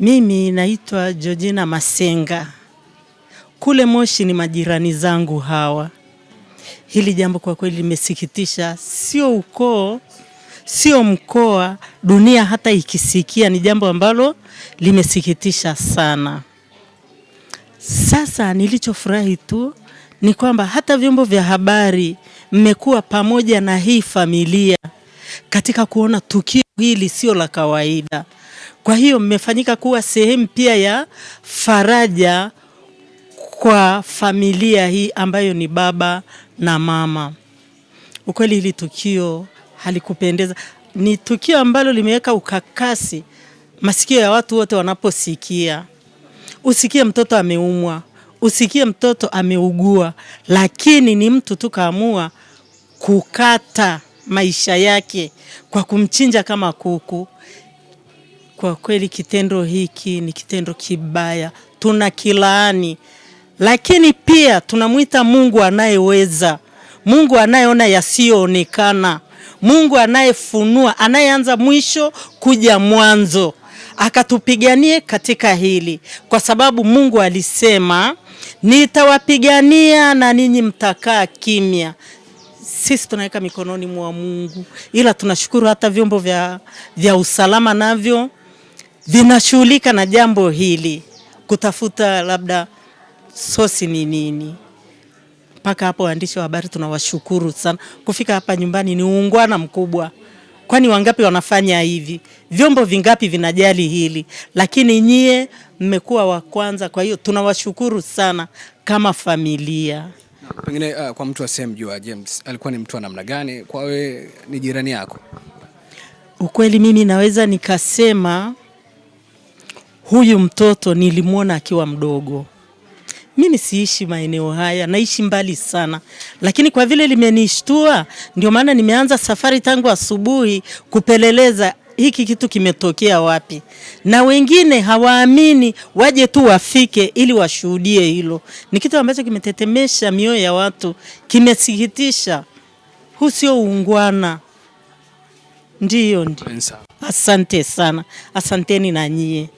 Mimi naitwa Georgina Masenga. Kule Moshi ni majirani zangu hawa. Hili jambo kwa kweli limesikitisha, sio ukoo, sio mkoa, dunia hata ikisikia ni jambo ambalo limesikitisha sana. Sasa nilichofurahi tu ni kwamba hata vyombo vya habari mmekuwa pamoja na hii familia katika kuona tukio hili sio la kawaida. Kwa hiyo mmefanyika kuwa sehemu pia ya faraja kwa familia hii ambayo ni baba na mama. Ukweli hili tukio halikupendeza. Ni tukio ambalo limeweka ukakasi masikio ya watu wote wanaposikia. Usikie mtoto ameumwa, usikie mtoto ameugua, lakini ni mtu tu kaamua kukata maisha yake kwa kumchinja kama kuku. Kwa kweli kitendo hiki ni kitendo kibaya, tunakilaani. Lakini pia tunamuita Mungu anayeweza, Mungu anayeona yasiyoonekana, Mungu anayefunua, anayeanza mwisho kuja mwanzo. Akatupiganie katika hili, kwa sababu Mungu alisema nitawapigania na ninyi mtakaa kimya. Sisi tunaweka mikononi mwa Mungu, ila tunashukuru hata vyombo vya usalama navyo vinashughulika na jambo hili, kutafuta labda sosi ni nini. Mpaka hapo waandishi wa habari tunawashukuru sana. Kufika hapa nyumbani ni uungwana mkubwa. Kwani wangapi wanafanya hivi? Vyombo vingapi vinajali hili? Lakini nyie mmekuwa wa kwanza, kwa hiyo tunawashukuru sana kama familia. Pengine kwa mtu asemjua James, alikuwa ni mtu wa namna gani? Kwa wewe ni jirani yako. Ukweli mimi naweza nikasema huyu mtoto nilimwona akiwa mdogo. Mimi siishi maeneo haya, naishi mbali sana. Lakini kwa vile limenishtua, ndio maana nimeanza safari tangu asubuhi kupeleleza hiki kitu kimetokea wapi. Na wengine hawaamini, waje tu wafike ili washuhudie hilo. Ni kitu ambacho kimetetemesha mioyo ya watu, kimesikitisha. Huu sio uungwana. Ndiyo. Asante sana. Asanteni na nyie.